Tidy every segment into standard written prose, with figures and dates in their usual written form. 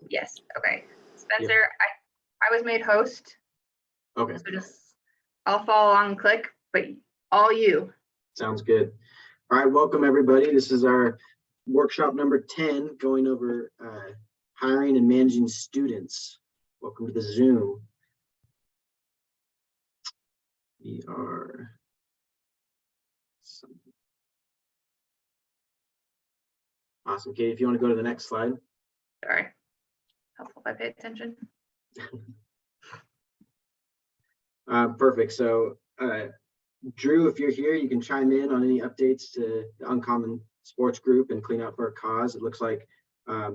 Yes. Okay. Yep. Spencer, I was made host, Okay, so just I'll follow along and click, but all you. sounds good. All right, welcome everybody. This is our workshop number 10, going over hiring and managing students. Welcome to the Zoom. We are awesome. Katie, if you want to go to the next slide. Sorry. Helpful if I pay attention. Perfect. So Drew, if you're here, you can chime in on any updates to the Uncommon Sports Group and Clean Out for a Cause. It looks like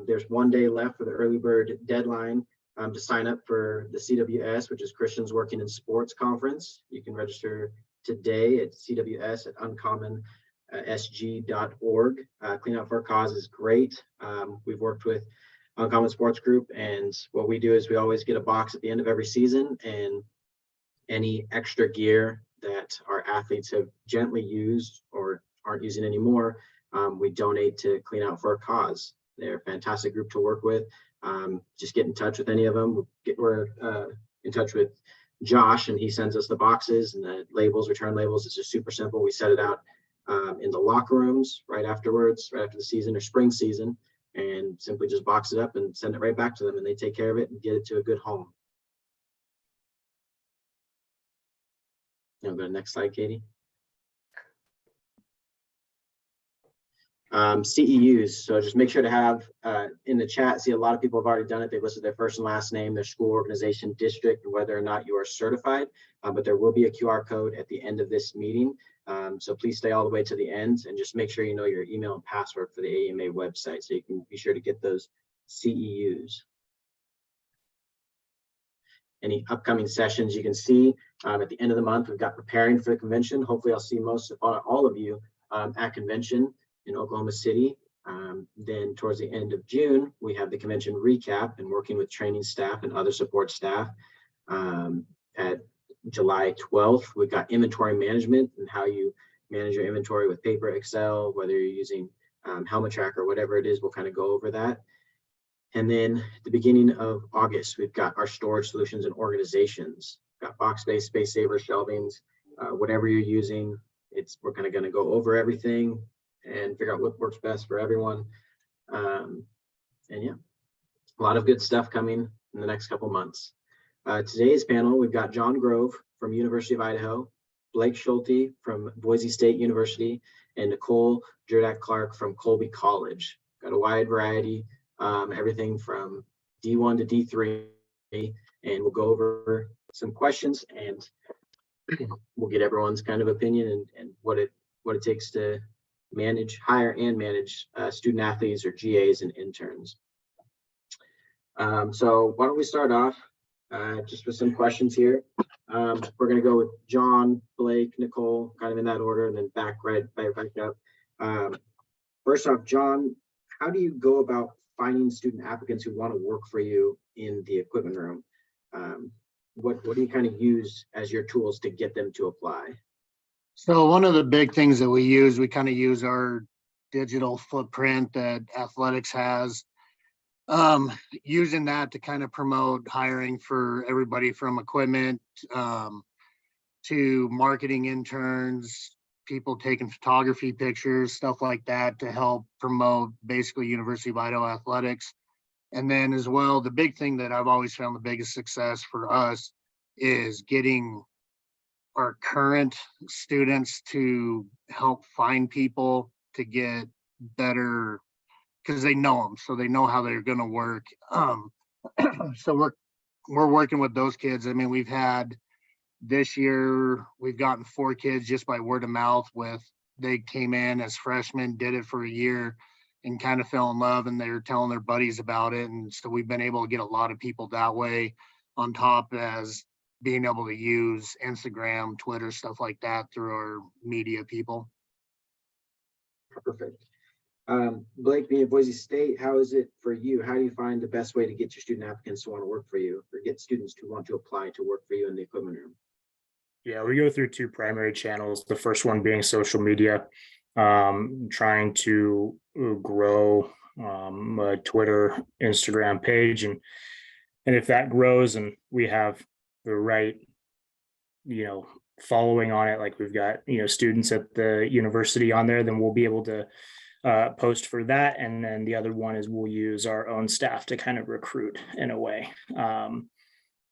there's 1 day left for the early bird deadline to sign up for the CWS, which is Christians Working in Sports Conference. You can register today at CWS at uncommonsg.org. Clean Out for a Cause is great. We've worked with Uncommon Sports Group, and what we do is we always get a box at the end of every season, and any extra gear that our athletes have gently used or aren't using anymore, we donate to Clean Out for a Cause. They're a fantastic group to work with. Just get in touch with any of them. We're in touch with Josh, and he sends us the boxes and the labels, return labels. It's just super simple. We set it out in the locker rooms right afterwards, right after the season or spring season, and simply just box it up and send it right back to them, and they take care of it and get it to a good home. Go to the next slide, Katie. CEUs. So just make sure to have in the chat, see a lot of people have already done it. They've listed their first and last name, their school, organization, district, and whether or not you are certified. But there will be a QR code at the end of this meeting. So please stay all the way to the end and just make sure you know your email and password for the AMA website so you can be sure to get those CEUs. Any upcoming sessions you can see at the end of the month. We've got preparing for the convention. Hopefully I'll see most of all of you at convention in Oklahoma City. Then towards the end of June, we have the convention recap and working with training staff and other support staff. At July 12th, we've got inventory management and how you manage your inventory with paper, Excel, whether you're using Helmet Tracker, whatever it is, we'll kind of go over that. And then at the beginning of August, we've got our storage solutions and organizations. We've got box space, space saver, shelvings, whatever you're using. We're kind of going to go over everything and figure out what works best for everyone. And yeah, a lot of good stuff coming in the next couple months. Today's panel, we've got John Grove from University of Idaho, Blake Schulte from Boise State University, and Nicole Jurdak Clark from Colby College. Got a wide variety. Everything from D1 to D3, and we'll go over some questions and we'll get everyone's kind of opinion and what it takes to hire and manage student athletes or GAs and interns. So why don't we start off just with some questions here. We're going to go with John, Blake, Nicole, kind of in that order, and then back right up. First off, John, how do you go about finding student applicants who want to work for you in the equipment room? What do you kind of use as your tools to get them to apply? So one of the big things that we kind of use our digital footprint that athletics has, using that to kind of promote hiring for everybody from equipment to marketing interns, people taking photography pictures, stuff like that to help promote basically University of Idaho athletics. And then as well, the big thing that I've always found the biggest success for us is getting our current students to help find people to get better, because they know them, so they know how they're going to work. So we're working with those kids. I mean, we've had this year, we've gotten 4 kids just by word of mouth. They came in as freshmen, did it for a year, and kind of fell in love, and they're telling their buddies about it. And so we've been able to get a lot of people that way, on top as being able to use Instagram, Twitter, stuff like that through our media people. Perfect. Blake, being at Boise State, how is it for you? How do you find the best way to get your student applicants to want to work for you, or get students to want to apply to work for you in the equipment room? Yeah, we go through 2 primary channels. The first one being social media, trying to grow a Twitter, Instagram page, and if that grows and we have the right, following on it, like we've got, students at the university on there, then we'll be able to post for that. And then the other one is we'll use our own staff to kind of recruit in a way.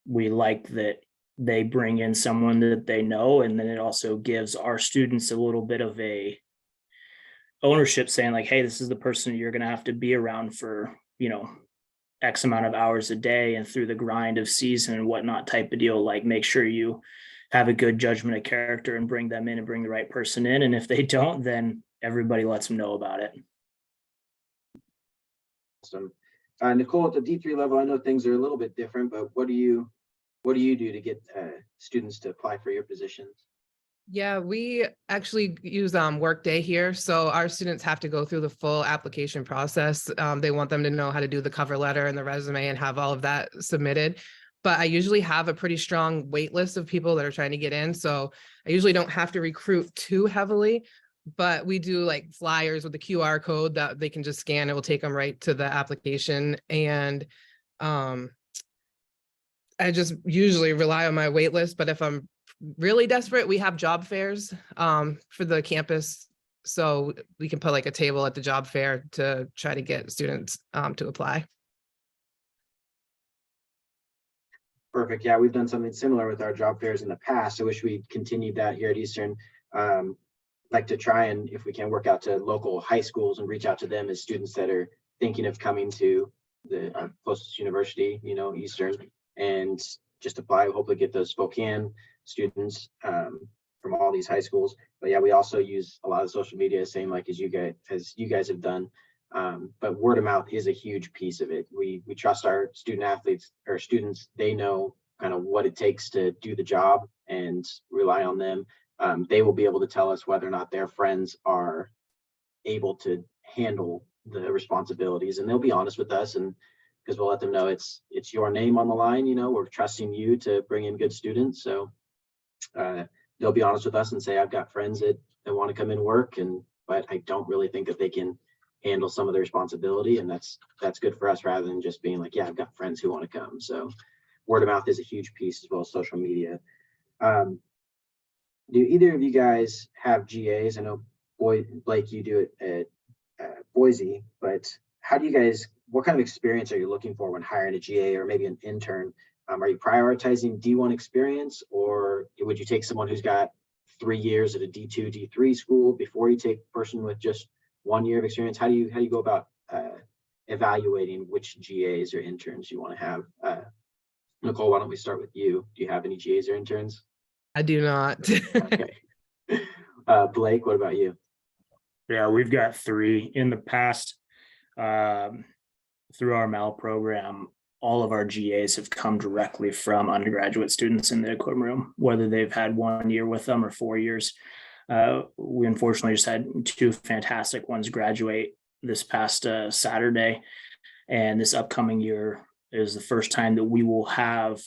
We like that they bring in someone that they know, and then it also gives our students a little bit of a ownership, saying like, hey, this is the person you're going to have to be around for, X amount of hours a day and through the grind of season and whatnot type of deal. Like, make sure you have a good judgment of character and bring them in and bring the right person in. And if they don't, then everybody lets them know about it. Awesome. Nicole, at the D3 level, I know things are a little bit different, but what do you do to get students to apply for your positions? Yeah, we actually use Workday here. So our students have to go through the full application process. They want them to know how to do the cover letter and the resume and have all of that submitted. But I usually have a pretty strong wait list of people that are trying to get in. So I usually don't have to recruit too heavily, but we do like flyers with the QR code that they can just scan. It will take them right to the application. And I just usually rely on my wait list. But if I'm really desperate, we have job fairs for the campus. So we can put like a table at the job fair to try to get students to apply. Perfect. Yeah, we've done something similar with our job fairs in the past. I wish we continued that here at Eastern. Like to try and, if we can, work out to local high schools and reach out to them as students that are thinking of coming to our closest university, Eastern, and just apply, hopefully get those Spokane students from all these high schools. But yeah, we also use a lot of social media, same like as you guys have done. But word of mouth is a huge piece of it. We trust our student athletes or students. They know kind of what it takes to do the job and rely on them. They will be able to tell us whether or not their friends are able to handle the responsibilities, and they'll be honest with us, and because we'll let them know it's your name on the line. We're trusting you to bring in good students. So they'll be honest with us and say, I've got friends that want to come in work, but I don't really think that they can handle some of the responsibility, and that's good for us, rather than just being like, yeah, I've got friends who want to come. So word of mouth is a huge piece, as well as social media. Do either of you guys have GAs? I know Blake, you do it at Boise, but how do you guys, what kind of experience are you looking for when hiring a GA or maybe an intern? Are you prioritizing D1 experience, or would you take someone who's got 3 years at a D2, D3 school before you take a person with just 1 year of experience? How do you go about evaluating which GAs or interns you want to have? Nicole, why don't we start with you? Do you have any GAs or interns? I do not. Okay. Blake, what about you? Yeah, we've got 3 in the past. Through our MEL program, all of our GAs have come directly from undergraduate students in the equipment room, whether they've had 1 year with them or 4 years. We unfortunately just had 2 fantastic ones graduate this past Saturday, and this upcoming year is the first time that we will have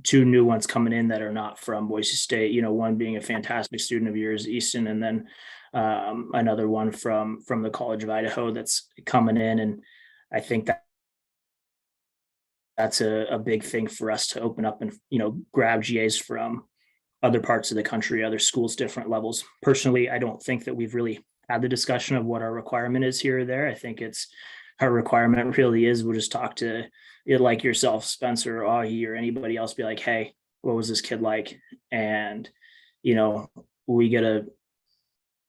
2 new ones coming in that are not from Boise State, one being a fantastic student of yours, Easton, and then another one from the College of Idaho that's coming in. And I think that's a big thing for us to open up and, grab GAs from other parts of the country, other schools, different levels. Personally, I don't think that we've really had the discussion of what our requirement is here or there. I think our requirement really is, we'll just talk to it like yourself, Spencer, or Ahi, or anybody else, be like, hey, what was this kid like? And, we get a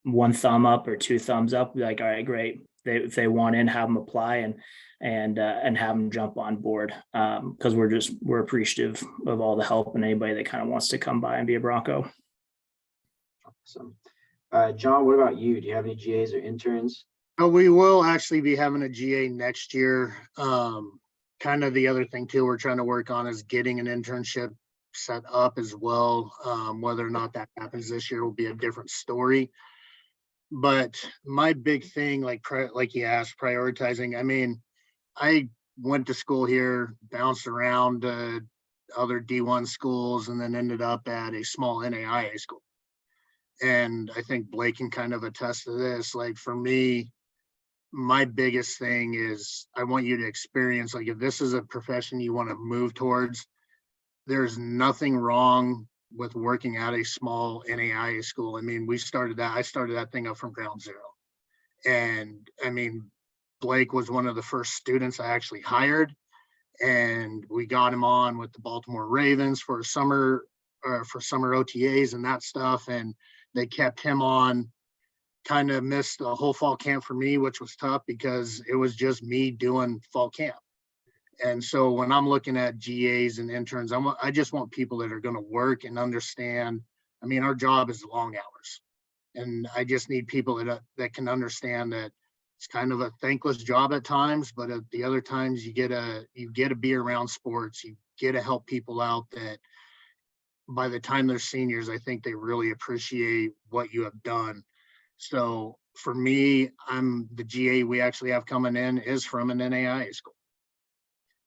1 thumb up or 2 thumbs up, be like, all right, great. If they want in, have them apply and have them jump on board. Because we're appreciative of all the help and anybody that kind of wants to come by and be a Bronco. Awesome. John, what about you? Do you have any GAs or interns? We will actually be having a GA next year. Kind of the other thing too, we're trying to work on is getting an internship set up as well. Whether or not that happens this year will be a different story. But my big thing, like you asked, prioritizing. I mean, I went to school here, bounced around other D1 schools, and then ended up at a small NAIA school. And I think Blake can kind of attest to this. Like for me, my biggest thing is I want you to experience, like if this is a profession you want to move towards, there's nothing wrong with working at a small NAIA school. I mean, I started that thing up from ground zero. And I mean, Blake was one of the first students I actually hired, and we got him on with the Baltimore Ravens for summer OTAs and that stuff. And they kept him on, kind of missed the whole fall camp for me, which was tough because it was just me doing fall camp. And so when I'm looking at GAs and interns, I just want people that are going to work and understand. I mean, our job is long hours, and I just need people that can understand that it's kind of a thankless job at times, but at the other times you get to be around sports, you get to help people out that by the time they're seniors, I think they really appreciate what you have done. So for me, I'm the GA we actually have coming in is from an NAIA school.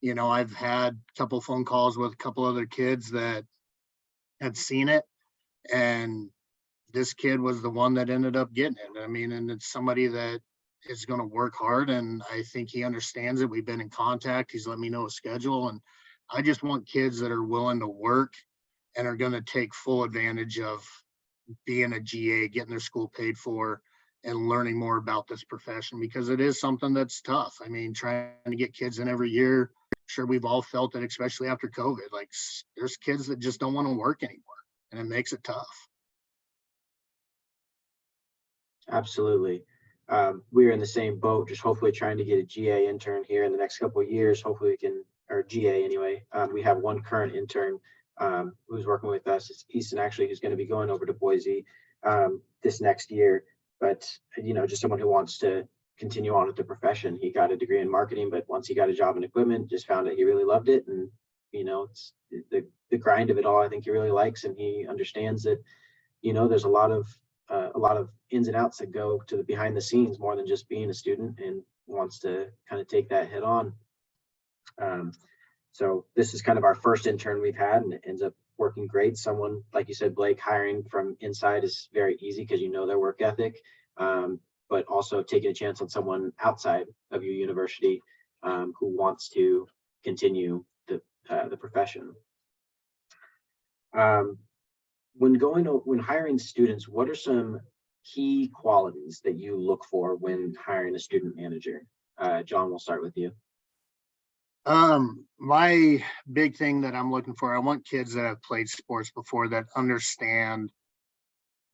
You know, I've had a couple phone calls with a couple other kids that had seen it, and this kid was the one that ended up getting it. I mean, and it's somebody that is going to work hard, and I think he understands it. We've been in contact. He's let me know his schedule, and I just want kids that are willing to work and are going to take full advantage of being a GA, getting their school paid for, and learning more about this profession, because it is something that's tough. I mean, trying to get kids in every year, sure, we've all felt it, especially after COVID. Like there's kids that just don't want to work anymore, and it makes it tough. Absolutely. We're in the same boat, just hopefully trying to get a GA intern here in the next couple of years. Hopefully we can, or GA anyway. We have one current intern who's working with us. It's Easton, actually, who's going to be going over to Boise this next year. But, you know, just someone who wants to continue on with the profession. He got a degree in marketing, but once he got a job in equipment, just found that he really loved it. And, you know, it's the grind of it all, I think he really likes, and he understands that, you know, there's a lot of ins and outs that go to the behind the scenes more than just being a student, and wants to kind of take that head on. So this is kind of our first intern we've had, and it ends up working great. Someone, like you said, Blake, hiring from inside is very easy because you know their work ethic, but also taking a chance on someone outside of your university who wants to continue the profession. When hiring students, what are some key qualities that you look for when hiring a student manager? John, we'll start with you. My big thing that I'm looking for, I want kids that have played sports before that understand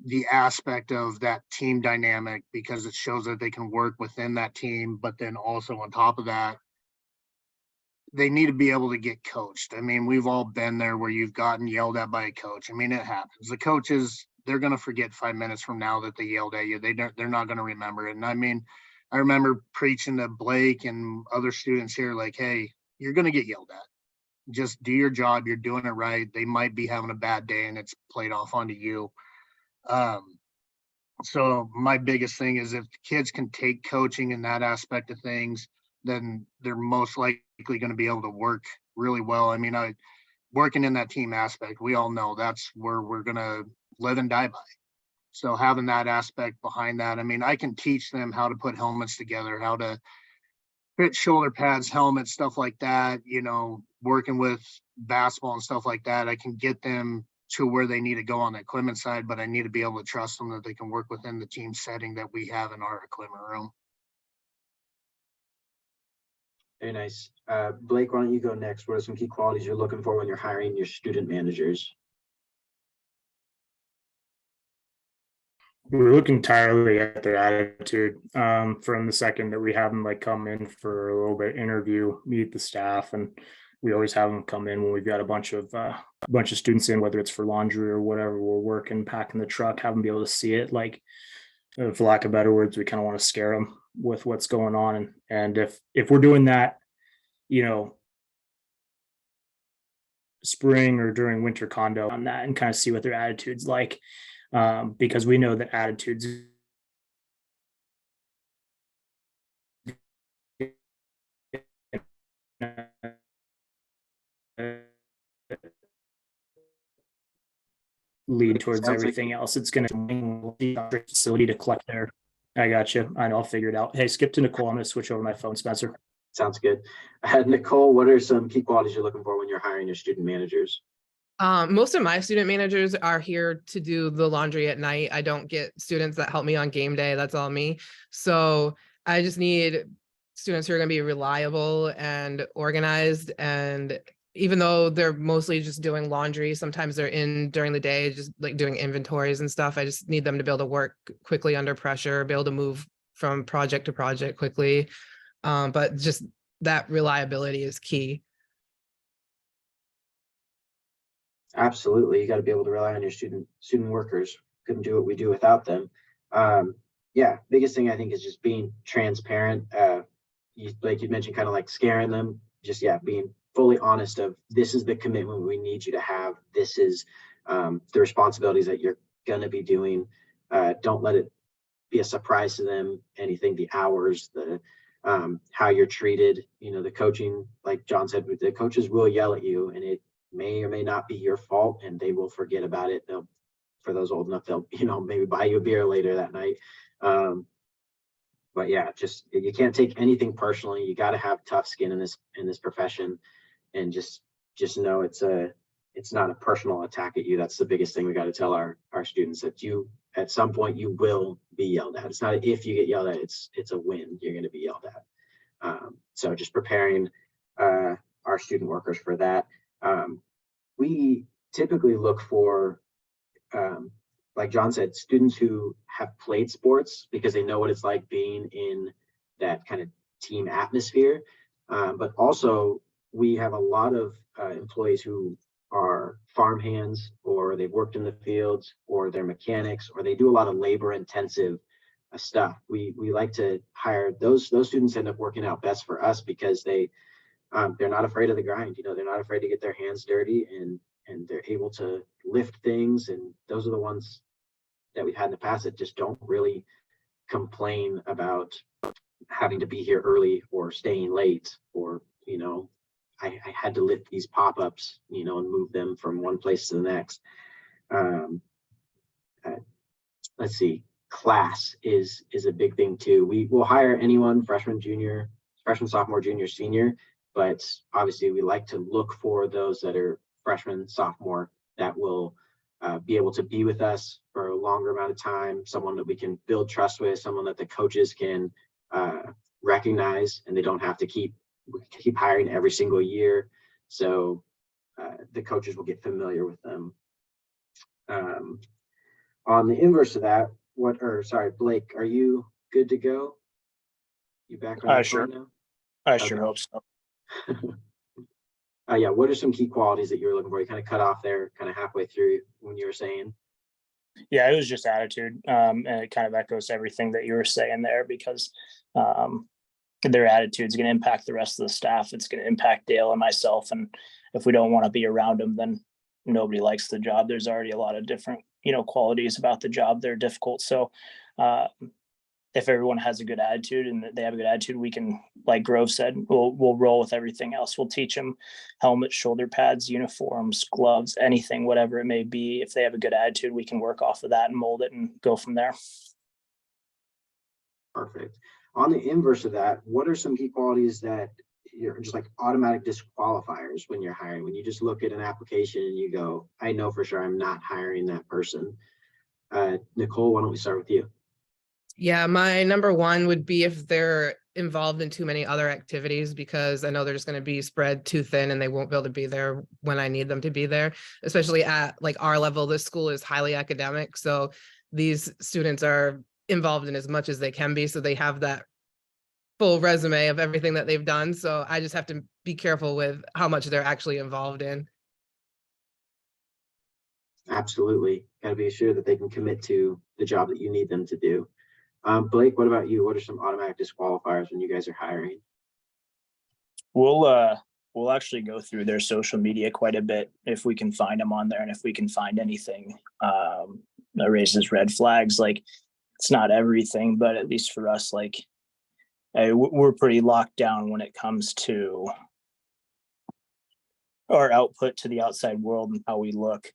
the aspect of that team dynamic, because it shows that they can work within that team. But then also on top of that, they need to be able to get coached. I mean, we've all been there where you've gotten yelled at by a coach. I mean, it happens. The coaches, they're going to forget 5 minutes from now that they yelled at you. They're not going to remember it. And I mean, I remember preaching to Blake and other students here, like, hey, you're going to get yelled at. Just do your job. You're doing it right. They might be having a bad day and it's played off onto you. So my biggest thing is if kids can take coaching in that aspect of things, then they're most likely going to be able to work really well. I mean, working in that team aspect, we all know that's where we're going to live and die by. So having that aspect behind that, I mean, I can teach them how to put helmets together, how to fit shoulder pads, helmets, stuff like that, you know, working with basketball and stuff like that. I can get them to where they need to go on the equipment side, but I need to be able to trust them that they can work within the team setting that we have in our equipment room. Very nice. Blake, why don't you go next? What are some key qualities you're looking for when you're hiring your student managers? We look entirely at their attitude from the second that we have them like come in for a little bit interview, meet the staff, and we always have them come in when we've got a bunch of students in, whether it's for laundry or whatever. We're working, packing the truck, have them be able to see it. Like, for lack of better words, we kind of want to scare them with what's going on. And if we're doing that, you know, spring or during winter condo on that, and kind of see what their attitude's like. Because we know that attitudes lead towards Sounds like- everything else. It's going to be a facility to collect there. I got you. I know, I'll figure it out. Hey, skip to Nicole. I'm going to switch over my phone, Spencer. Sounds good. Nicole, what are some key qualities you're looking for when you're hiring your student managers? Most of my student managers are here to do the laundry at night. I don't get students that help me on game day. That's all me. So I just need students who are going to be reliable and organized. And even though they're mostly just doing laundry, sometimes they're in during the day, just like doing inventories and stuff. I just need them to be able to work quickly under pressure, be able to move from project to project quickly. But just that reliability is key. Absolutely. You got to be able to rely on your student workers. Couldn't do what we do without them. Yeah, biggest thing I think is just being transparent. Like you mentioned, kind of like scaring them, just being fully honest of this is the commitment we need you to have. This is the responsibilities that you're going to be doing. Don't let it be a surprise to them. Anything, the hours, the how you're treated, the coaching, like John said, the coaches will yell at you, and it may or may not be your fault, and they will forget about it. For those old enough, they'll maybe buy you a beer later that night. But yeah, just you can't take anything personally. You got to have tough skin in this profession, and just know it's not a personal attack at you. That's the biggest thing we got to tell our students, that you at some point you will be yelled at. It's not if you get yelled at, it's a when you're going to be yelled at. So just preparing our student workers for that. We typically look for, like John said, students who have played sports because they know what it's like being in that kind of team atmosphere. But also we have a lot of employees who are farmhands, or they've worked in the fields, or they're mechanics, or they do a lot of labor intensive stuff. We like to hire those students. End up working out best for us because they're not afraid of the grind. They're not afraid to get their hands dirty, and they're able to lift things. And those are the ones that we've had in the past that just don't really complain about having to be here early or staying late, or, I had to lift these pop-ups, and move them from one place to the next. Let's see, class is a big thing too. We will hire anyone, freshman, sophomore, junior, senior, but obviously we like to look for those that are freshman, sophomore, that will be able to be with us for a longer amount of time, someone that we can build trust with, someone that the coaches can recognize, and they don't have to keep hiring every single year. So the coaches will get familiar with them. On the inverse of that, Blake, are you good to go? You back on the Sure. phone now? I Okay. sure hope so. Yeah, what are some key qualities that you're looking for? You kind of cut off there kind of halfway through when you were saying. Yeah, it was just attitude. And it kind of echoes everything that you were saying there, because their attitude is going to impact the rest of the staff. It's going to impact Dale and myself. And if we don't want to be around them, then nobody likes the job. There's already a lot of different, qualities about the job. They're difficult. So if everyone has a good attitude and they have a good attitude, we can, like Grove said, we'll roll with everything else. We'll teach them helmets, shoulder pads, uniforms, gloves, anything, whatever it may be. If they have a good attitude, we can work off of that and mold it and go from there. Perfect. On the inverse of that, what are some key qualities that you're just like automatic disqualifiers when you're hiring? When you just look at an application and you go, I know for sure I'm not hiring that person. Nicole, why don't we start with you? Yeah, my number one would be if they're involved in too many other activities, because I know they're just going to be spread too thin and they won't be able to be there when I need them to be there, especially at like our level. This school is highly academic. So these students are involved in as much as they can be. So they have that full resume of everything that they've done. So I just have to be careful with how much they're actually involved in. Absolutely. Got to be sure that they can commit to the job that you need them to do. Blake, what about you? What are some automatic disqualifiers when you guys are hiring? We'll actually go through their social media quite a bit if we can find them on there, and if we can find anything that raises red flags. Like, it's not everything, but at least for us, like, we're pretty locked down when it comes to our output to the outside world and how we look.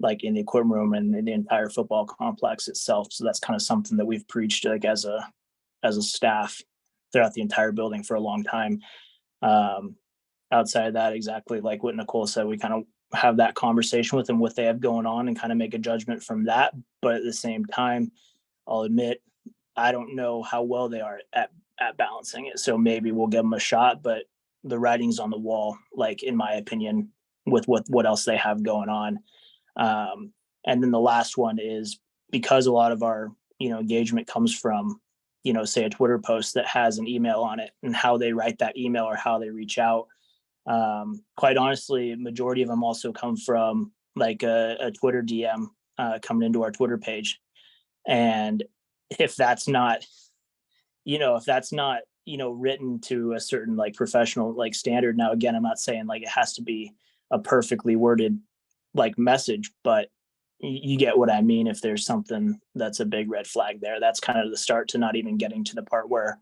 like in the equipment room and in the entire football complex itself. So that's kind of something that we've preached like as a staff throughout the entire building for a long time. Outside of that, exactly like what Nicole said, we kind of have that conversation with them, what they have going on, and kind of make a judgment from that. But at the same time, I'll admit, I don't know how well they are at balancing it. So maybe we'll give them a shot, but the writing's on the wall, like in my opinion, with what else they have going on. And then the last one is because a lot of our, engagement comes from, say a Twitter post that has an email on it, and how they write that email or how they reach out. Quite honestly, majority of them also come from like a Twitter DM coming into our Twitter page. And if that's not, written to a certain like professional like standard. Now, again, I'm not saying like it has to be a perfectly worded like message, but you get what I mean. If there's something that's a big red flag there, that's kind of the start to not even getting to the part where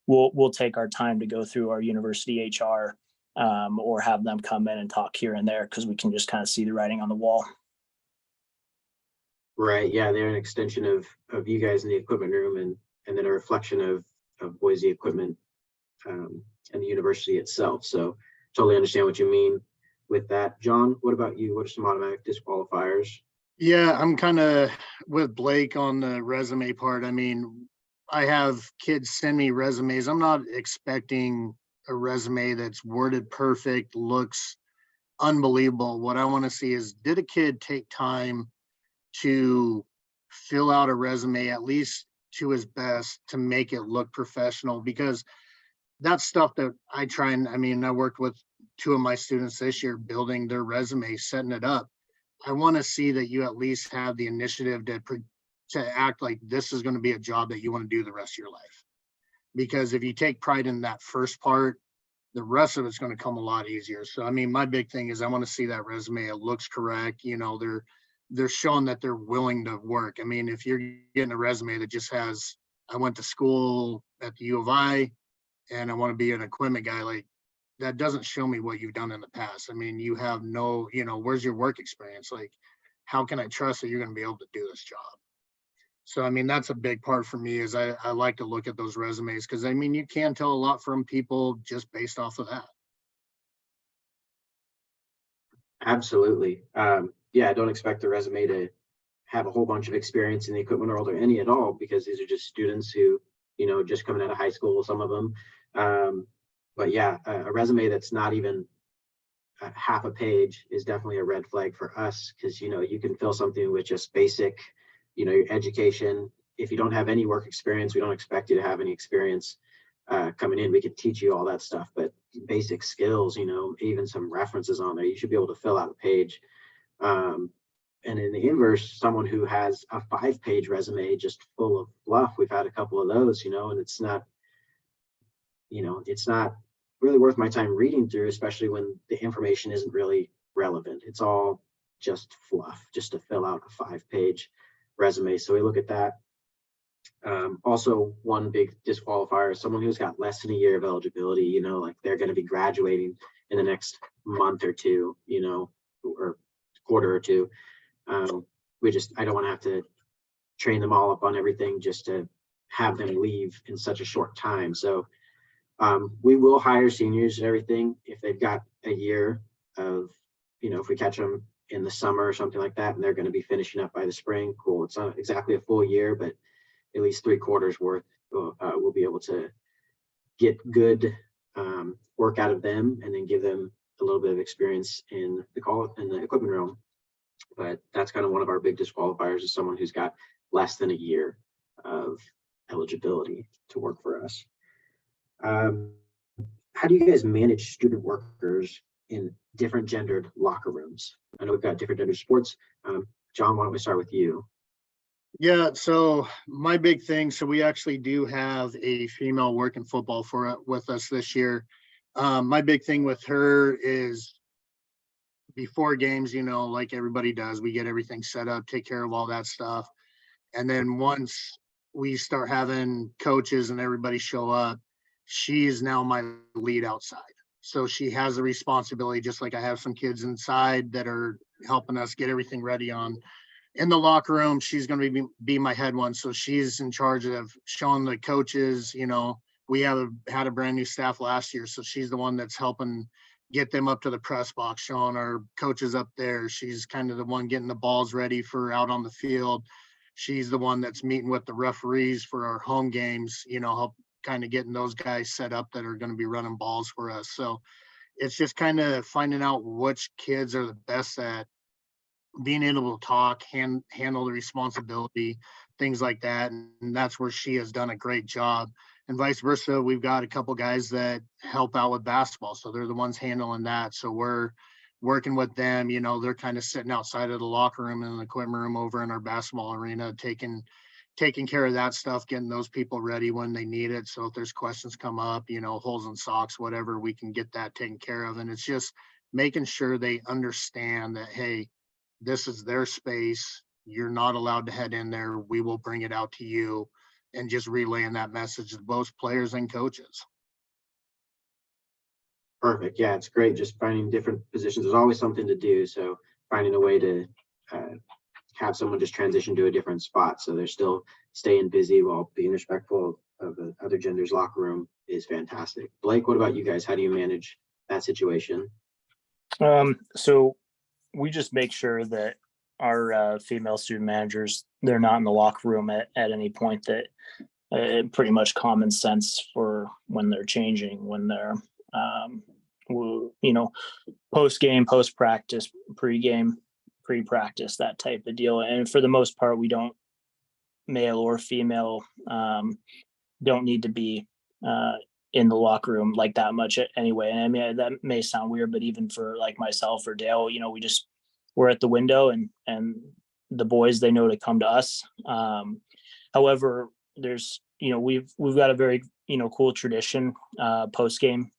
we'll take our time to go through our university HR, or have them come in and talk here and there, because we can just kind of see the writing on the wall. Right. Yeah, they're an extension of you guys in the equipment room, and then a reflection of Boise equipment and the university itself. So totally understand what you mean with that. John, what about you? What are some automatic disqualifiers? Yeah, I'm kind of with Blake on the resume part. I mean, I have kids send me resumes. I'm not expecting a resume that's worded perfect, looks unbelievable. What I want to see is, did a kid take time to fill out a resume, at least to his best, to make it look professional? Because that's stuff that I try and, I worked with 2 of my students this year building their resume, setting it up. I want to see that you at least have the initiative to act like this is going to be a job that you want to do the rest of your life. Because if you take pride in that first part, the rest of it's going to come a lot easier. So, my big thing is I want to see that resume. It looks correct. They're showing that they're willing to work. If you're getting a resume that just has, I went to school at the U of I and I want to be an equipment guy, like, that doesn't show me what you've done in the past. You have no, where's your work experience? Like, how can I trust that you're going to be able to do this job? So, that's a big part for me, is I like to look at those resumes, because you can tell a lot from people just based off of that. Absolutely. Yeah, I don't expect the resume to have a whole bunch of experience in the equipment world or any at all, because these are just students who, just coming out of high school, some of them. But yeah, a resume that's not even half a page is definitely a red flag for us, because, you can fill something with just basic, your education. If you don't have any work experience, we don't expect you to have any experience coming in. We could teach you all that stuff, but basic skills, even some references on there, you should be able to fill out a page. And in the inverse, someone who has a 5-page resume just full of fluff, we've had a couple of those, and it's not really worth my time reading through, especially when the information isn't really relevant. It's all just fluff, just to fill out a 5-page resume. So we look at that. Also, one big disqualifier is someone who's got less than a year of eligibility, like they're going to be graduating in the next month or two, or quarter or two. I don't want to have to train them all up on everything just to have them leave in such a short time. So we will hire seniors and everything if they've got a year of, if we catch them in the summer or something like that, and they're going to be finishing up by the spring. Cool. It's not exactly a full year, but at least 3/4 worth. We'll be able to get good work out of them, and then give them a little bit of experience in the equipment room. But that's kind of one of our big disqualifiers, is someone who's got less than a year of eligibility to work for us. How do you guys manage student workers in different gendered locker rooms? I know we've got different gender sports. John, why don't we start with you? Yeah, so my big thing, so we actually do have a female working football with us this year. My big thing with her is, before games, like everybody does, we get everything set up, take care of all that stuff. And then once we start having coaches and everybody show up, she is now my lead outside. So she has the responsibility, just like I have some kids inside that are helping us get everything ready on. In the locker room, she's going to be my head one. So she's in charge of showing the coaches, we had a brand new staff last year. So she's the one that's helping get them up to the press box, showing our coaches up there. She's kind of the one getting the balls ready for out on the field. She's the one that's meeting with the referees for our home games, help kind of getting those guys set up that are going to be running balls for us. So it's just kind of finding out which kids are the best at being able to talk, handle the responsibility, things like that. And that's where she has done a great job. And vice versa, we've got a couple guys that help out with basketball. So they're the ones handling that. So we're working with them, they're kind of sitting outside of the locker room and the equipment room over in our basketball arena, taking care of that stuff, getting those people ready when they need it. So if there's questions come up, holes in socks, whatever, we can get that taken care of. And it's just making sure they understand that, hey, this is their space. You're not allowed to head in there. We will bring it out to you, and just relaying that message to both players and coaches. Perfect. Yeah, it's great. Just finding different positions. There's always something to do. So finding a way to have someone just transition to a different spot, so they're still staying busy while being respectful of the other gender's locker room is fantastic. Blake, what about you guys? How do you manage that situation? So we just make sure that our female student managers, they're not in the locker room at any point. That pretty much common sense for when they're changing, when they're post game, post practice, pre-game, pre-practice, that type of deal. And for the most part, we don't, male or female, don't need to be in the locker room like that much anyway. And I mean, that may sound weird, but even for like myself or Dale, we're at the window, and the boys, they know to come to us. However, there's, we've got a very, cool tradition post game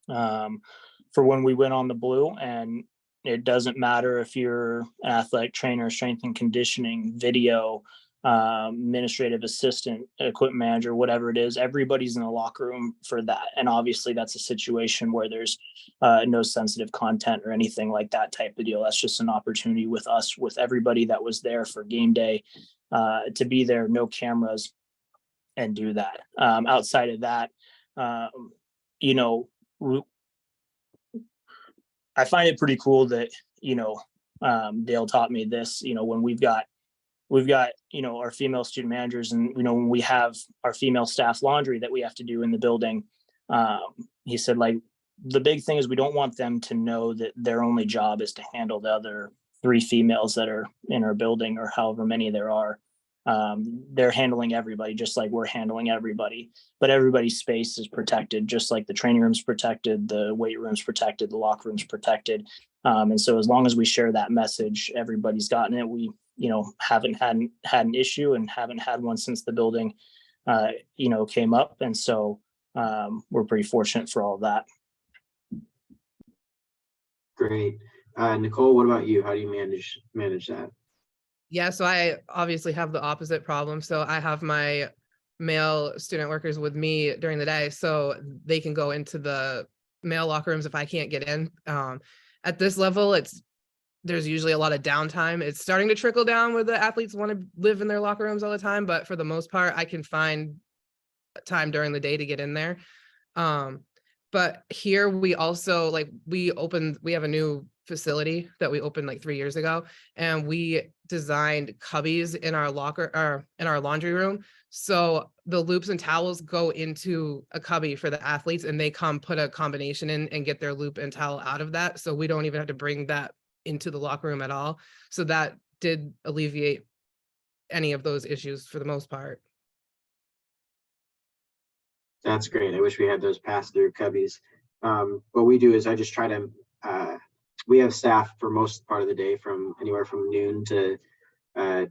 for when we went on the blue. And it doesn't matter if you're an athletic trainer, strength and conditioning, video, administrative assistant, equipment manager, whatever it is, everybody's in the locker room for that. And obviously that's a situation where there's no sensitive content or anything like that type of deal. That's just an opportunity with us, with everybody that was there for game day, to be there, no cameras, and do that. Outside of that, I find it pretty cool that, Dale taught me this, when we've got, our female student managers, and, when we have our female staff laundry that we have to do in the building, he said, like, the big thing is we don't want them to know that their only job is to handle the other 3 females that are in our building, or however many there are. They're handling everybody just like we're handling everybody, but everybody's space is protected, just like the training room's protected, the weight room's protected, the locker room's protected. And so as long as we share that message, everybody's gotten it. We, haven't had an issue, and haven't had one since the building, came up. And so we're pretty fortunate for all of that. Great. Nicole, what about you? How do you manage that? Yeah, so I obviously have the opposite problem. So I have my male student workers with me during the day, so they can go into the male locker rooms if I can't get in. At this level, there's usually a lot of downtime. It's starting to trickle down where the athletes want to live in their locker rooms all the time, but for the most part, I can find time during the day to get in there. But here we also, we have a new facility that we opened like 3 years ago, and we designed cubbies in our in our laundry room. So the loops and towels go into a cubby for the athletes, and they come put a combination in and get their loop and towel out of that. So we don't even have to bring that into the locker room at all. So that did alleviate any of those issues for the most part. That's great. I wish we had those pass-through cubbies. What we do is I just try to, we have staff for most part of the day, from anywhere from noon to 9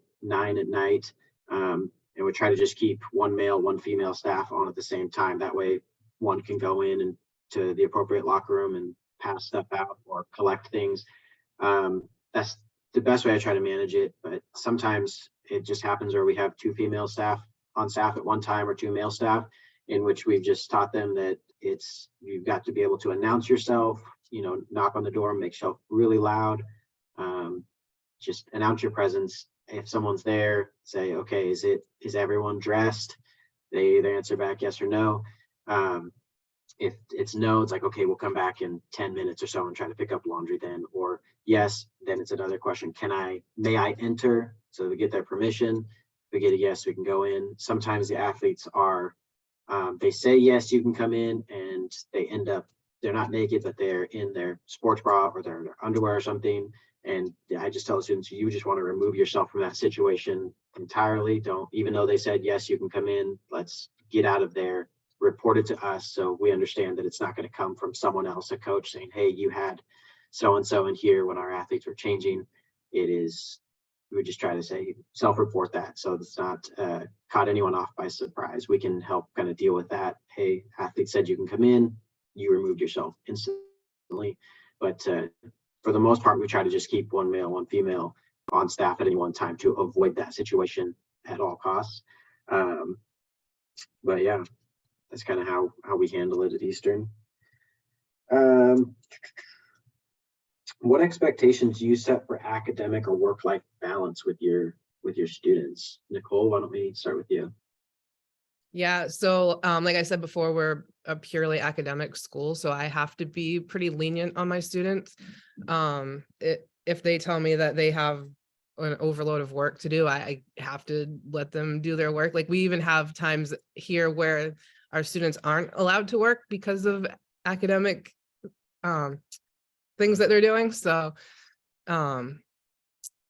at night. And we try to just keep one male, one female staff on at the same time. That way one can go in and to the appropriate locker room and pass stuff out or collect things. That's the best way I try to manage it. But sometimes it just happens where we have 2 female staff on staff at one time, or 2 male staff. in which we've just taught them that you've got to be able to announce yourself, knock on the door, make yourself really loud. Just announce your presence. If someone's there, say, okay, is everyone dressed? They either answer back yes or no. If it's no, it's like, okay, we'll come back in 10 minutes or so and try to pick up laundry then. Or yes, then it's another question. May I enter? So we get their permission. If we get a yes, we can go in. Sometimes the athletes they say, yes, you can come in, and they end up, they're not naked, but they're in their sports bra or their underwear or something. And I just tell the students, you just want to remove yourself from that situation entirely. Don't, even though they said, yes, you can come in, let's get out of there, report it to us so we understand that it's not going to come from someone else, a coach saying, hey, you had so-and-so in here when our athletes were changing. We just try to say, self-report that so it's not caught anyone off by surprise. We can help kind of deal with that. Hey, athlete said you can come in, you removed yourself instantly. But for the most part, we try to just keep one male, one female on staff at any one time to avoid that situation at all costs. But yeah, that's kind of how we handle it at Eastern. What expectations do you set for academic or work-life balance with your students? Nicole, why don't we start with you? Yeah, so like I said before, we're a purely academic school, so I have to be pretty lenient on my students. If they tell me that they have an overload of work to do, I have to let them do their work. Like, we even have times here where our students aren't allowed to work because of academic things that they're doing. So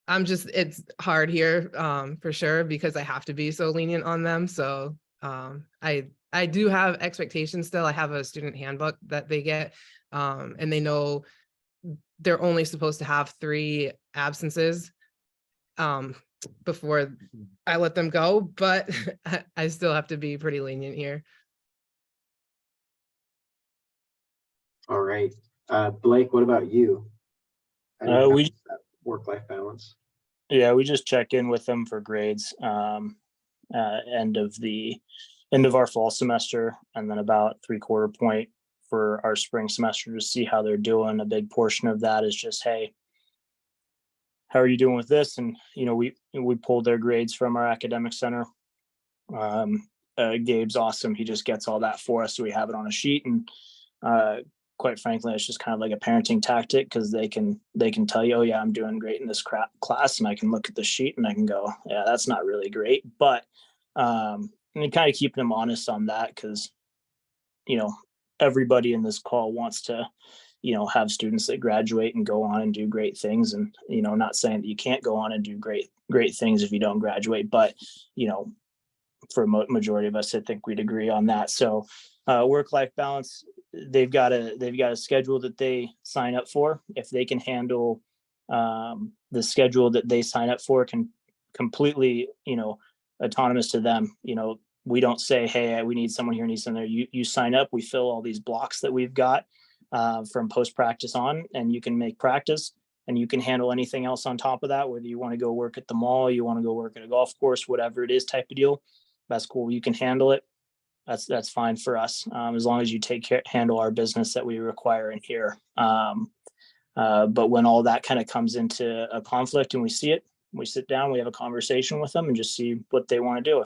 it's hard here for sure, because I have to be so lenient on them. So I do have expectations still. I have a student handbook that they get, and they know they're only supposed to have 3 absences before I let them go, but I still have to be pretty lenient here. All right. Blake, what about you? Work-life balance. Yeah, we just check in with them for grades end of our fall semester, and then about 3/4 point for our spring semester to see how they're doing. A big portion of that is just, hey, how are you doing with this? And we pulled their grades from our academic center. Gabe's awesome. He just gets all that for us, so we have it on a sheet. And quite frankly, it's just kind of like a parenting tactic, because they can tell you, oh yeah, I'm doing great in this class, and I can look at the sheet and I can go, yeah, that's not really great. But and kind of keeping them honest on that, because everybody in this call wants to have students that graduate and go on and do great things. And not saying that you can't go on and do great things if you don't graduate, but for a majority of us, I think we'd agree on that. So work-life balance, they've got a schedule that they sign up for. If they can handle the schedule that they sign up for, can completely autonomous to them. We don't say, hey, we need someone here, need someone there. You sign up, we fill all these blocks that we've got from post-practice on, and you can make practice, and you can handle anything else on top of that, whether you want to go work at the mall, you want to go work at a golf course, whatever it is type of deal. That's cool. You can handle it. That's fine for us, as long as you handle our business that we require in here. But when all that kind of comes into a conflict and we see it, we sit down, we have a conversation with them and just see what they want to do.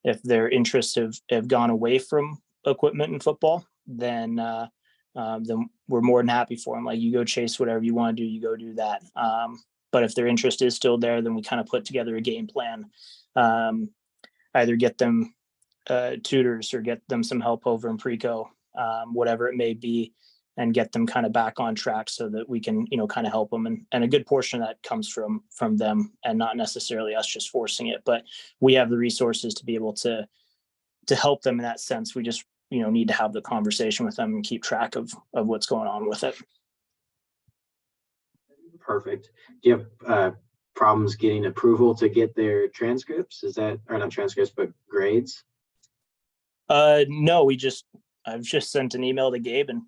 If their interests have gone away from equipment and football, then we're more than happy for them. Like, you go chase whatever you want to do, you go do that. But if their interest is still there, then we kind of put together a game plan. Either get them tutors or get them some help over in Preco, whatever it may be, and get them kind of back on track so that we can, kind of help them. And a good portion of that comes from them, and not necessarily us just forcing it, but we have the resources to be able to help them in that sense. We just, need to have the conversation with them and keep track of what's going on with it. Perfect. Do you have problems getting approval to get their transcripts? Or not transcripts, but grades? No, I've just sent an email to Gabe, and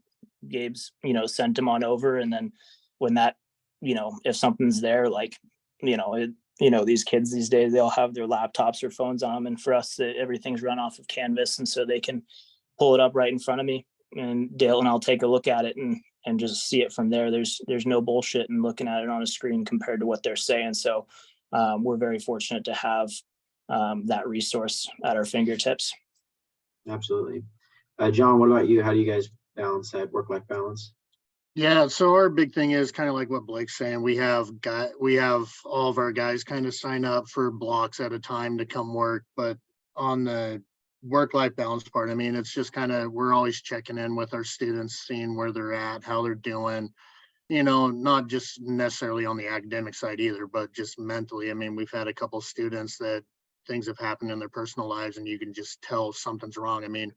Gabe's, sent them on over. And then when that, if something's there, like, these kids these days, they all have their laptops or phones on them. And for us, everything's run off of Canvas. And so they can pull it up right in front of me, and Dale and I'll take a look at it and just see it from there. There's no bullshit in looking at it on a screen compared to what they're saying. So we're very fortunate to have that resource at our fingertips. Absolutely. John, what about you? How do you guys balance that work-life balance? Yeah, so our big thing is kind of like what Blake's saying. We have all of our guys kind of sign up for blocks at a time to come work, but on the work-life balance part, I mean, it's just kind of, we're always checking in with our students, seeing where they're at, how they're doing, not just necessarily on the academic side either, but just mentally. I mean, we've had a couple students that things have happened in their personal lives and you can just tell something's wrong. I mean,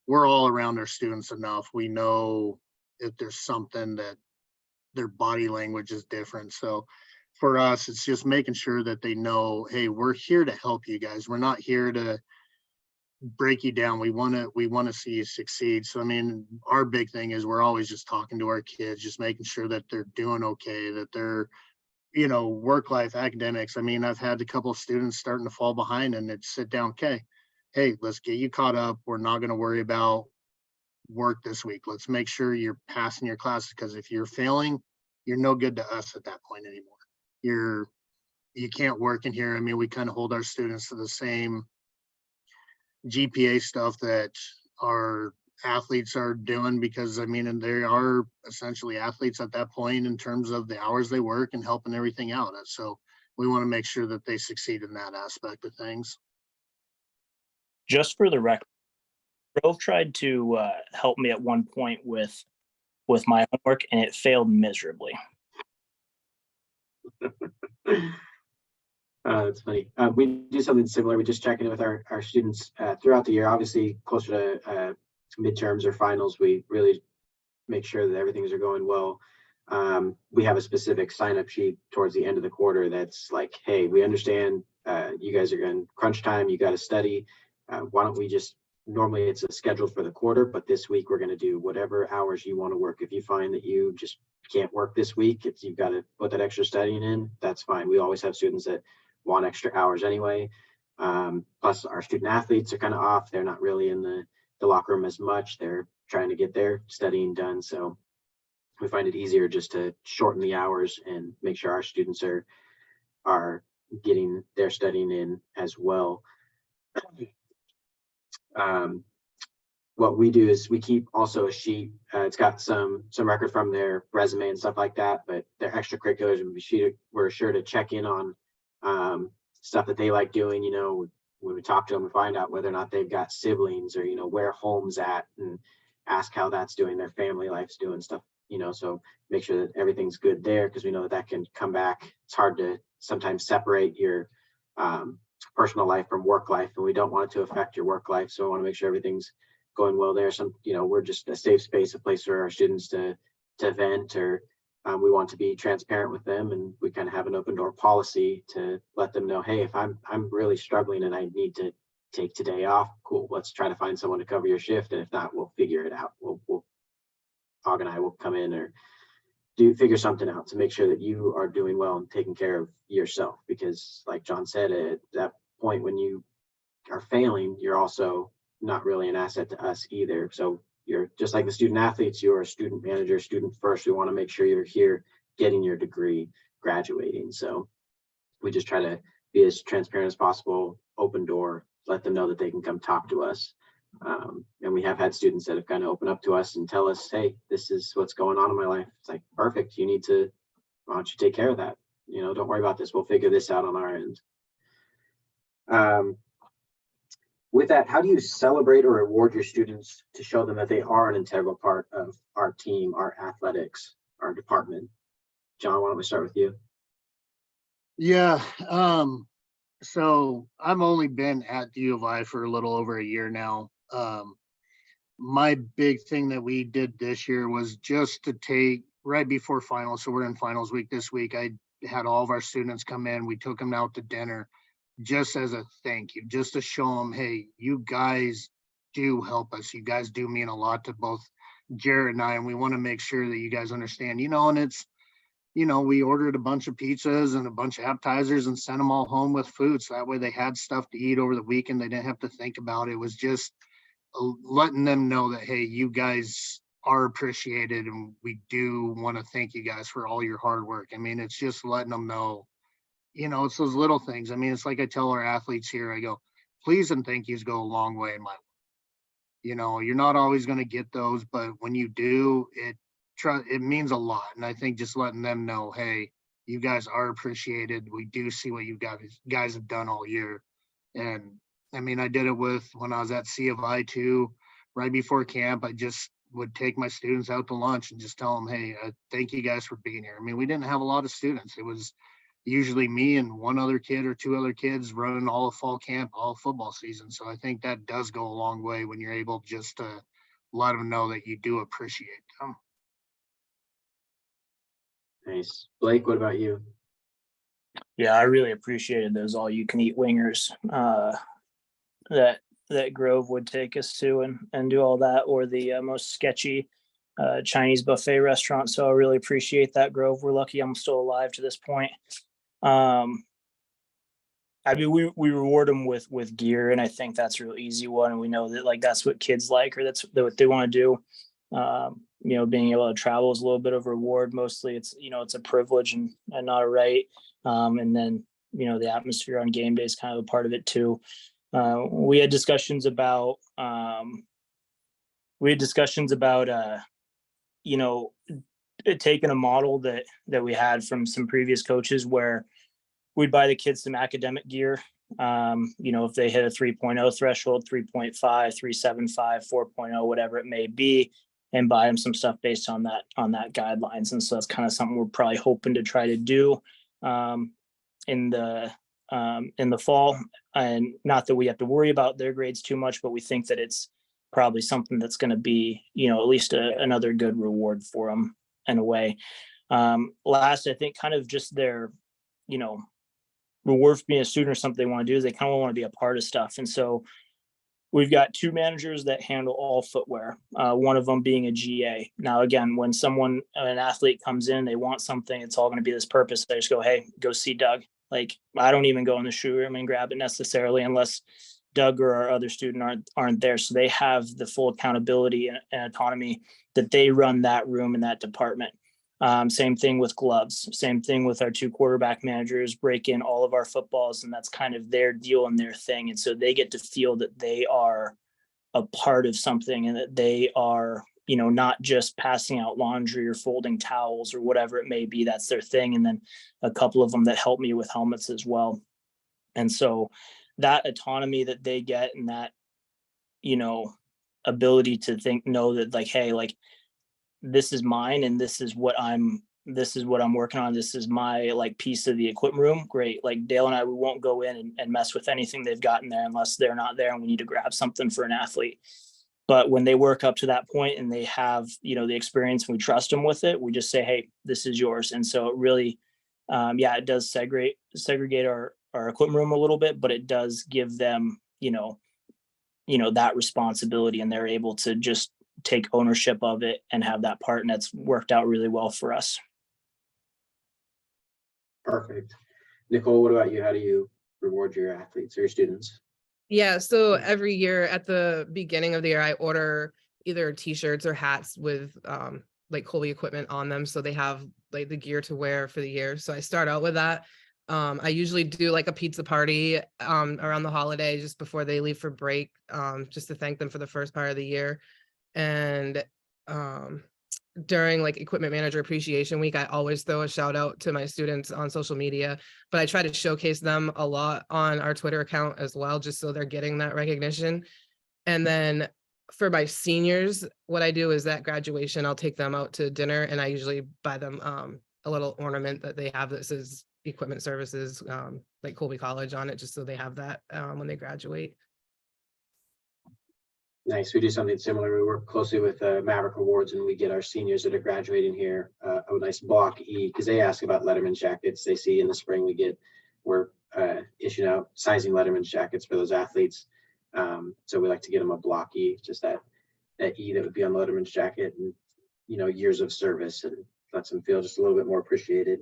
we're all around our students enough. We know if there's something that their body language is different. So for us, it's just making sure that they know, hey, we're here to help you guys. We're not here to break you down. We want to see you succeed. So I mean, our big thing is we're always just talking to our kids, just making sure that they're doing okay, that they're, work life, academics. I mean, I've had a couple of students starting to fall behind, and it's sit down, okay, hey, let's get you caught up. We're not going to worry about work this week. Let's make sure you're passing your classes, because if you're failing, you're no good to us at that point anymore. You can't work in here. I mean, we kind of hold our students to the same GPA stuff that our athletes are doing, because I mean, and they are essentially athletes at that point in terms of the hours they work and helping everything out. So we want to make sure that they succeed in that aspect of things. Just for the record, Grove tried to help me at one point with my homework, and it failed miserably. That's funny. We do something similar. We just check in with our students throughout the year. Obviously, closer to midterms or finals, we really make sure that everything's are going well. We have a specific sign-up sheet towards the end of the quarter that's like, hey, we understand you guys are going crunch time. You got to study. Why don't we just, normally it's a schedule for the quarter, but this week we're going to do whatever hours you want to work. If you find that you just can't work this week, if you've got to put that extra studying in, that's fine. We always have students that want extra hours anyway. Plus our student athletes are kind of off. They're not really in the locker room as much. They're trying to get their studying done. So we find it easier just to shorten the hours and make sure our students are getting their studying in as well. What we do is we keep also a sheet. It's got some record from their resume and stuff like that, but their extracurriculars, and we're sure to check in on stuff that they like doing. When we talk to them, we find out whether or not they've got siblings, or where home's at, and ask how that's doing, their family life's doing stuff. So make sure that everything's good there, because we know that can come back. It's hard to sometimes separate your personal life from work life, and we don't want it to affect your work life. So I want to make sure everything's going well there. We're just a safe space, a place for our students to vent, or we want to be transparent with them, and we kind of have an open door policy to let them know, hey, if I'm really struggling and I need to take today off, cool, let's try to find someone to cover your shift, and if not, we'll figure it out. We'll Hog and I will come in or figure something out to make sure that you are doing well and taking care of yourself, because like John said, at that point when you are failing, you're also not really an asset to us either. So you're just like the student athletes, you're a student manager, student first. We want to make sure you're here getting your degree, graduating. So we just try to be as transparent as possible, open door, let them know that they can come talk to us. And we have had students that have kind of opened up to us and tell us, hey, this is what's going on in my life. It's like, perfect. Why don't you take care of that? Don't worry about this. We'll figure this out on our end. With that, how do you celebrate or reward your students to show them that they are an integral part of our team, our athletics, our department? John, why don't we start with you? Yeah. So I've only been at the U of I for a little over a year now. My big thing that we did this year was just to take right before finals. So we're in finals week this week. I had all of our students come in. We took them out to dinner just as a thank you, just to show them, hey, you guys do help us. You guys do mean a lot to both Jared and I, and we want to make sure that you guys understand, and we ordered a bunch of pizzas and a bunch of appetizers and sent them all home with food. So that way they had stuff to eat over the weekend. They didn't have to think about it. It was just letting them know that, hey, you guys are appreciated and we do want to thank you guys for all your hard work. I mean, it's just letting them know, it's those little things. I mean, it's like I tell our athletes here, I go, please and thank yous go a long way in my life. You're not always going to get those, but when you do, it means a lot. And I think just letting them know, hey, you guys are appreciated. We do see what you guys have done all year. And I mean, I did it when I was at C of I too, right before camp. I just would take my students out to lunch and just tell them, hey, thank you guys for being here. I mean, we didn't have a lot of students. It was usually me and one other kid or two other kids running all of fall camp, all of football season. So I think that does go a long way when you're able just to let them know that you do appreciate them. Nice. Blake, what about you? Yeah, I really appreciated those all you can eat wingers that Grove would take us to and do all that, or the most sketchy Chinese buffet restaurant. So I really appreciate that, Grove. We're lucky I'm still alive to this point. I mean, we reward them with gear, and I think that's a real easy one. And we know that like that's what kids like, or that's what they want to do. Being able to travel is a little bit of a reward. Mostly it's a privilege and not a right. And then the atmosphere on game day is kind of a part of it too. We had discussions about taking a model that we had from some previous coaches where we'd buy the kids some academic gear. If they hit a 3.0 threshold, 3.5, 3.75, 4.0, whatever it may be, and buy them some stuff based on that guidelines. And so that's kind of something we're probably hoping to try to do in the fall. And not that we have to worry about their grades too much, but we think that it's probably something that's going to be, at least another good reward for them in a way. Last, I think kind of just their, reward for being a student or something they want to do is they kind of want to be a part of stuff. And so we've got two managers that handle all footwear, one of them being a GA. Now, again, when an athlete comes in, they want something, it's all going to be this purpose. They just go, hey, go see Doug. Like, I don't even go in the shoe room and grab it necessarily unless Doug or our other student aren't there. So they have the full accountability and autonomy that they run that room in that department. Same thing with gloves, same thing with our two quarterback managers, break in all of our footballs, and that's kind of their deal and their thing. And so they get to feel that they are a part of something and that they are, not just passing out laundry or folding towels or whatever it may be. That's their thing. And then a couple of them that help me with helmets as well. And so that autonomy that they get and that, ability to know that like, hey, like, this is mine and this is what I'm working on. This is my like piece of the equipment room. Great. Like Dale and I, we won't go in and mess with anything they've got in there unless they're not there and we need to grab something for an athlete. But when they work up to that point and they have, the experience and we trust them with it, we just say, hey, this is yours. And so it really, it does segregate our equipment room a little bit, but it does give them, that responsibility, and they're able to just take ownership of it and have that part. And that's worked out really well for us. Perfect. Nicole, what about you? How do you reward your athletes or your students? Yeah, so every year at the beginning of the year, I order either t-shirts or hats with like Colby equipment on them. So they have like the gear to wear for the year. So I start out with that. I usually do like a pizza party around the holiday just before they leave for break, just to thank them for the first part of the year. And during like Equipment Manager Appreciation Week, I always throw a shout out to my students on social media, but I try to showcase them a lot on our Twitter account as well, just so they're getting that recognition. And then for my seniors, what I do is at graduation, I'll take them out to dinner and I usually buy them a little ornament that they have that says Equipment Services, like Colby College on it, just so they have that when they graduate. Nice. We do something similar. We work closely with Maverick Awards, and we get our seniors that are graduating here a nice block E, because they ask about Letterman jackets. They see in the spring we're issuing out sizing Letterman jackets for those athletes. So we like to get them a block E, just that E that would be on Letterman's jacket, and years of service and lets them feel just a little bit more appreciated.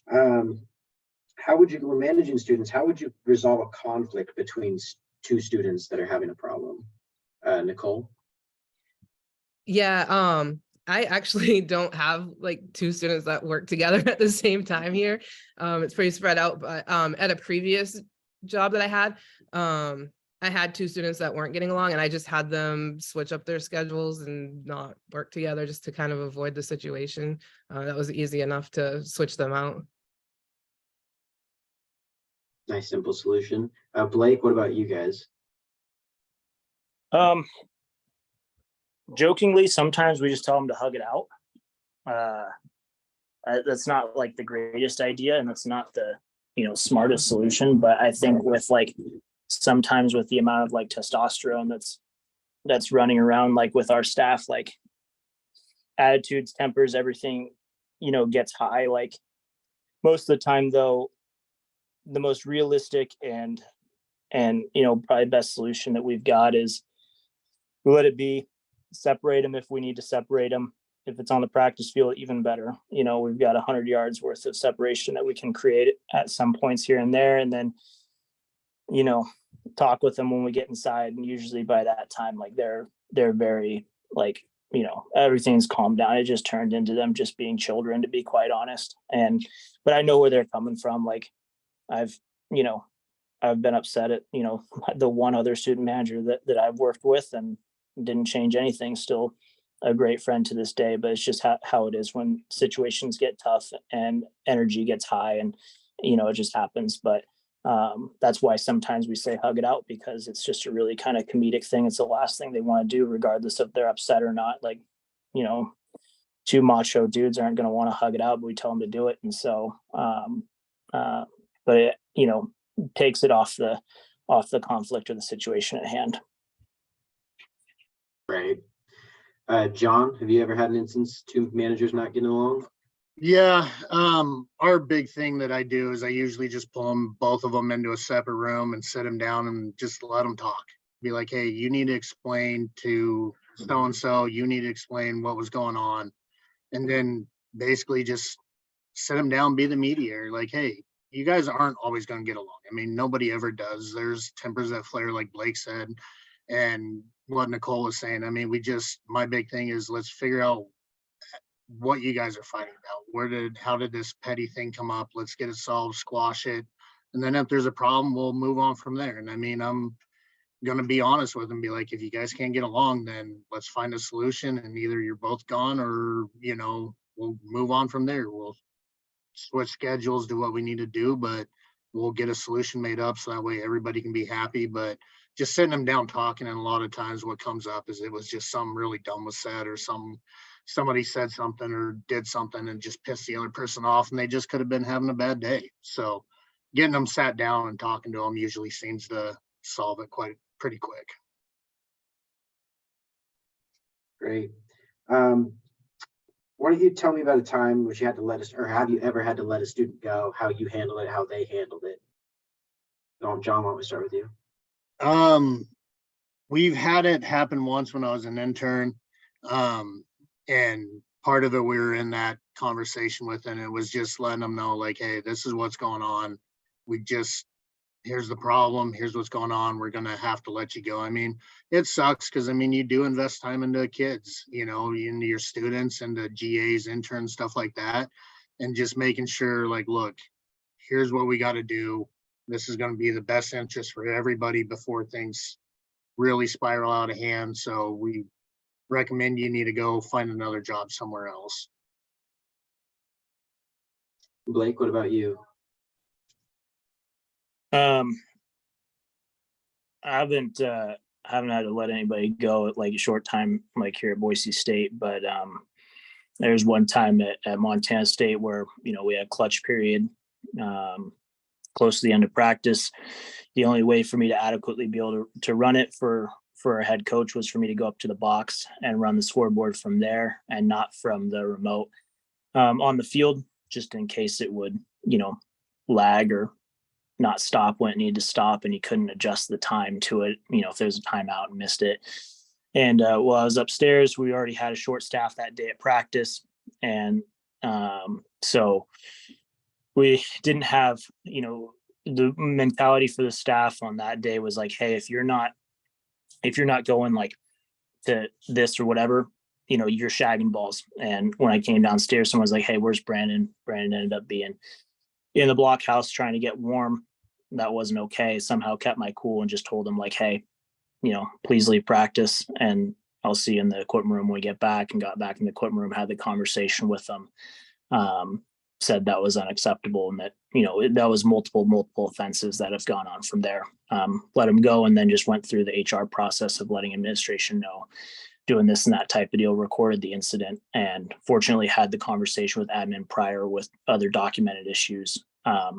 How would you, when managing students, how would you resolve a conflict between two students that are having a problem? Nicole? Yeah, I actually don't have like two students that work together at the same time here. It's pretty spread out, but at a previous job that I had two students that weren't getting along, and I just had them switch up their schedules and not work together just to kind of avoid the situation. That was easy enough to switch them out. Nice, simple solution. Blake, what about you guys? Jokingly, sometimes we just tell them to hug it out. That's not like the greatest idea, and that's not the smartest solution. But I think with like sometimes with the amount of like testosterone that's running around, like with our staff, like attitudes, tempers, everything, gets high. Like most of the time, though, the most realistic and probably best solution that we've got is let it be. Separate them if we need to separate them. If it's on the practice field, even better. We've got 100 yards worth of separation that we can create at some points here and there, and then talk with them when we get inside. And usually by that time, like they're very like everything's calmed down. It just turned into them just being children, to be quite honest. But I know where they're coming from. Like I've been upset at the one other student manager that I've worked with, and didn't change anything, still a great friend to this day. But it's just how it is when situations get tough and energy gets high, and it just happens. But that's why sometimes we say hug it out, because it's just a really kind of comedic thing. It's the last thing they want to do, regardless if they're upset or not. Like two macho dudes aren't going to want to hug it out, but we tell them to do it. And so but it takes it off the conflict or the situation at hand. Right. John, have you ever had an instance two managers not getting along? Yeah, our big thing that I do is I usually just pull them, both of them, into a separate room and sit them down and just let them talk. Be like, hey, you need to explain to so-and-so, you need to explain what was going on. And then basically just sit them down, be the mediator. Like, hey, you guys aren't always going to get along. I mean, nobody ever does. There's tempers that flare, like Blake said, and what Nicole was saying. I mean, my big thing is let's figure out what you guys are fighting about. How did this petty thing come up? Let's get it solved, squash it. And then if there's a problem, we'll move on from there. And I mean, I'm going to be honest with them, be like, if you guys can't get along, then let's find a solution, and either you're both gone or, we'll move on from there. We'll switch schedules, do what we need to do, but we'll get a solution made up so that way everybody can be happy. But just sitting them down talking, and a lot of times what comes up is it was just something really dumb was said, or somebody said something or did something and just pissed the other person off, and they just could have been having a bad day. So getting them sat down and talking to them usually seems to solve it pretty quick. Great. Why don't you tell me about a time which you had to or have you ever had to let a student go, how you handled it, how they handled it? John, why don't we start with you? We've had it happen once when I was an intern. And part of it, we were in that conversation with, and it was just letting them know, like, hey, this is what's going on. Here's the problem. Here's what's going on. We're going to have to let you go. I mean, it sucks because, I mean, you do invest time into kids, into your students, into GAs, interns, stuff like that. And just making sure, like, look, here's what we got to do. This is going to be the best interest for everybody before things really spiral out of hand. So we recommend you need to go find another job somewhere else. Blake, what about you? I haven't had to let anybody go at like a short time, like here at Boise State, but there's one time at Montana State where we had a clutch period close to the end of practice. The only way for me to adequately be able to run it for a head coach was for me to go up to the box and run the scoreboard from there and not from the remote on the field, just in case it would lag or not stop when it needed to stop and he couldn't adjust the time to it, if there's a timeout and missed it. And while I was upstairs, we already had a short staff that day at practice. And so we didn't have, the mentality for the staff on that day was like, hey, if you're not going like to this or whatever, you're shagging balls. And when I came downstairs, someone was like, hey, where's Brandon? Brandon ended up being in the blockhouse trying to get warm. That wasn't okay. Somehow kept my cool and just told him like, hey, please leave practice and I'll see you in the equipment room when we get back. And got back in the equipment room, had the conversation with them. Said that was unacceptable and that, that was multiple offenses that have gone on from there. Let him go and then just went through the HR process of letting administration know, doing this and that type of deal, recorded the incident, and fortunately had the conversation with admin prior with other documented issues. Yeah,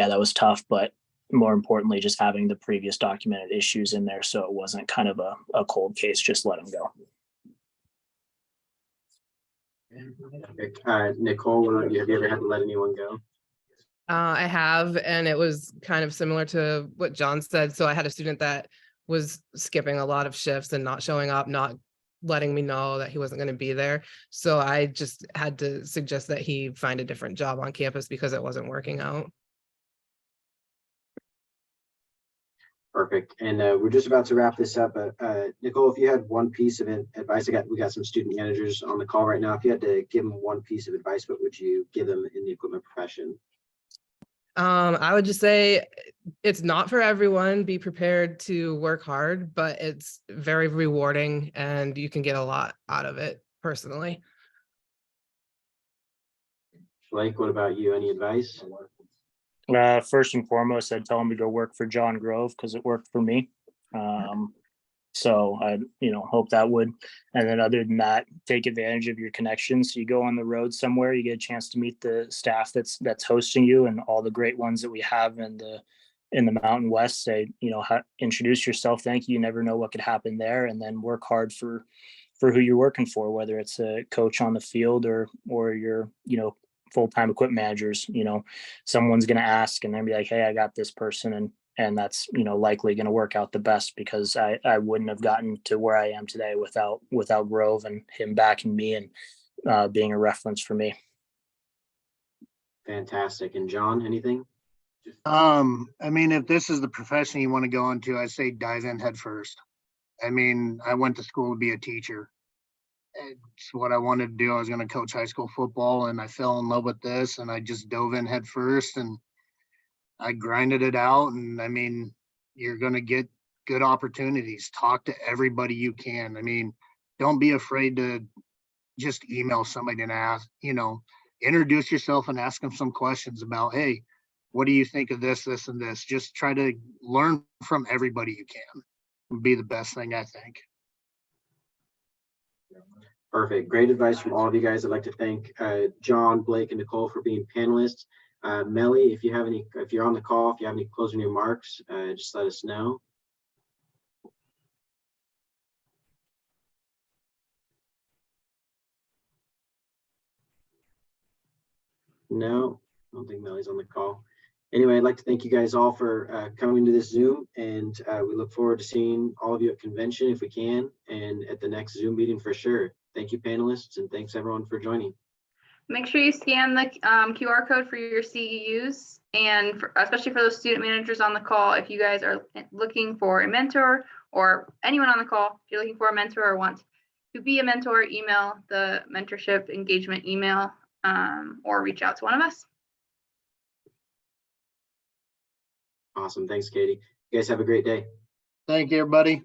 that was tough, but more importantly, just having the previous documented issues in there. So it wasn't kind of a cold case, just let him go. Nicole, have you ever had to let anyone go? I have, and it was kind of similar to what John said. So I had a student that was skipping a lot of shifts and not showing up, not letting me know that he wasn't going to be there. So I just had to suggest that he find a different job on campus because it wasn't working out. Perfect. And we're just about to wrap this up. Nicole, if you had one piece of advice, we got some student managers on the call right now. If you had to give them one piece of advice, what would you give them in the equipment profession? I would just say it's not for everyone. Be prepared to work hard, but it's very rewarding and you can get a lot out of it personally. Blake, what about you? Any advice? First and foremost, I'd tell him to go work for John Grove because it worked for me. So I, hope that would. And then other than that, take advantage of your connections. You go on the road somewhere, you get a chance to meet the staff that's hosting you and all the great ones that we have in the Mountain West. Say, introduce yourself. Thank you. You never know what could happen there. And then work hard for who you're working for, whether it's a coach on the field or your, full-time equipment managers. Someone's going to ask and then be like, hey, I got this person. And that's, likely going to work out the best because I wouldn't have gotten to where I am today without Grove and him backing me and being a reference for me. Fantastic. And John, anything? If this is the profession you want to go into, I say dive in head first. I went to school to be a teacher. It's what I wanted to do. I was going to coach high school football and I fell in love with this and I just dove in head first and I grinded it out. And you're going to get good opportunities. Talk to everybody you can. Don't be afraid to just email somebody and ask, introduce yourself and ask them some questions about, hey, what do you think of this, this, and this? Just try to learn from everybody you can. Would be the best thing, I think. Perfect. Great advice from all of you guys. I'd like to thank John, Blake, and Nicole for being panelists. Melly, if you're on the call, if you have any closing remarks, just let us know. No, I don't think Melly's on the call. Anyway, I'd like to thank you guys all for coming to this Zoom, and we look forward to seeing all of you at convention if we can, and at the next Zoom meeting for sure. Thank you, panelists, and thanks everyone for joining. Make sure you scan the QR code for your CEUs, and especially for those student managers on the call, if you guys are looking for a mentor, or anyone on the call, if you're looking for a mentor or want to be a mentor, email the mentorship engagement email, or reach out to one of us. Awesome. Thanks, Katie. You guys have a great day. Thank you, everybody.